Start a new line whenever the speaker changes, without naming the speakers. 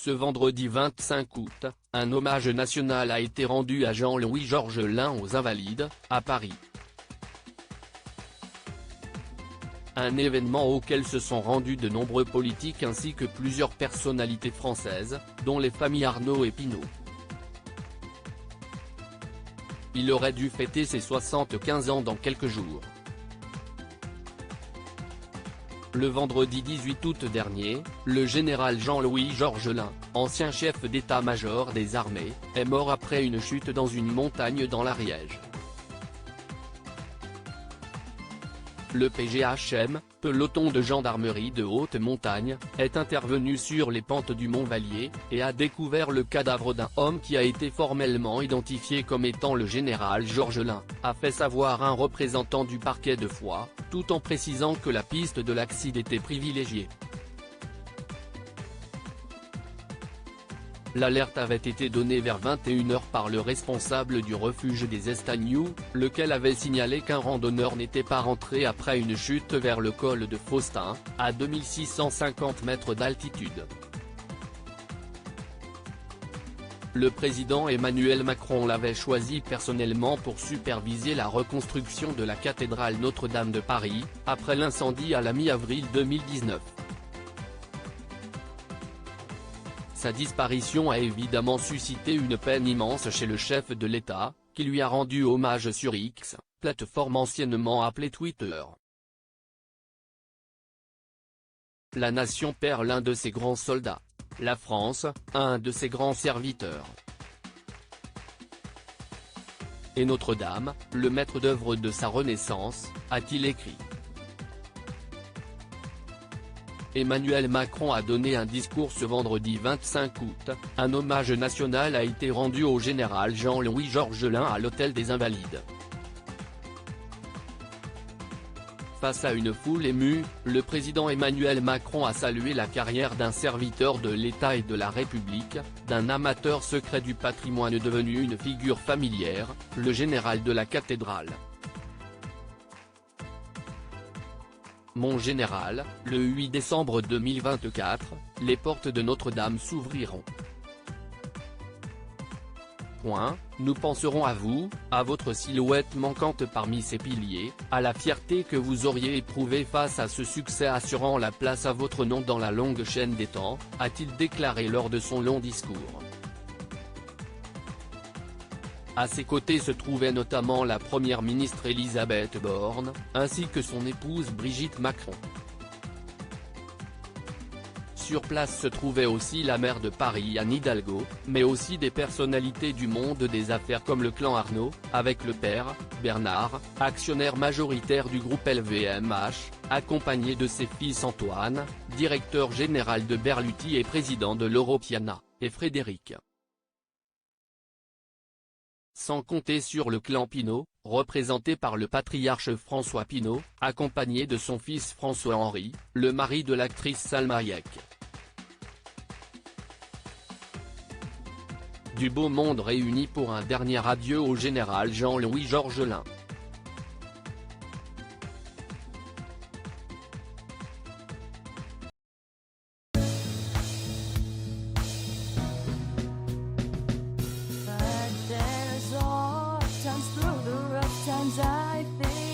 Ce vendredi 25 août, un hommage national a été rendu à Jean-Louis Georgelin aux Invalides, à Paris. Un événement auquel se sont rendus de nombreux politiques ainsi que plusieurs personnalités françaises, dont les familles Arnaud et Pinault. Il aurait dû fêter ses 75 ans dans quelques jours. Le vendredi 18 août dernier, le général Jean-Louis Georgelin, ancien chef d'état-major des armées, est mort après une chute dans une montagne dans l'Ariège. Le PGHM, peloton de gendarmerie de haute montagne, est intervenu sur les pentes du Mont Vallier, et a découvert le cadavre d'un homme qui a été formellement identifié comme étant le général Georgelin, a fait savoir un représentant du parquet de Foix, tout en précisant que la piste de l'accident était privilégiée. L'alerte avait été donnée vers 21 h par le responsable du refuge des Estagnous, lequel avait signalé qu'un randonneur n'était pas rentré après une chute vers le col de Faustin, à 2650 mètres d'altitude. Le président Emmanuel Macron l'avait choisi personnellement pour superviser la reconstruction de la cathédrale Notre-Dame de Paris, après l'incendie à la mi-avril 2019. Sa disparition a évidemment suscité une peine immense chez le chef de l'État, qui lui a rendu hommage sur X, plateforme anciennement appelée Twitter. La nation perd l'un de ses grands soldats. La France, un de ses grands serviteurs. Et Notre-Dame, le maître d'œuvre de sa renaissance, a-t-il écrit. Emmanuel Macron a donné un discours ce vendredi 25 août, un hommage national a été rendu au général Jean-Louis Georgelin à l'hôtel des Invalides. Face à une foule émue, le président Emmanuel Macron a salué la carrière d'un serviteur de l'État et de la République, d'un amateur secret du patrimoine devenu une figure familière, le général de la cathédrale. Mon général, le 8 décembre 2024, les portes de Notre-Dame s'ouvriront. Nous penserons à vous, à votre silhouette manquante parmi ces piliers, à la fierté que vous auriez éprouvée face à ce succès assurant la place à votre nom dans la longue chaîne des temps, a-t-il déclaré lors de son long discours. À ses côtés se trouvait notamment la première ministre Elisabeth Borne, ainsi que son épouse Brigitte Macron. Sur place se trouvait aussi la maire de Paris Anne Hidalgo, mais aussi des personnalités du monde des affaires comme le clan Arnaud, avec le père, Bernard, actionnaire majoritaire du groupe LVMH, accompagné de ses fils Antoine, directeur général de Berluti et président de l'Europiana, et Frédéric. Sans compter sur le clan Pinault, représenté par le patriarche François Pinault, accompagné de son fils François-Henri, le mari de l'actrice Salma Hayek. Du beau monde réuni pour un dernier adieu au général Jean-Louis Georgelin.
Times through the rough times I think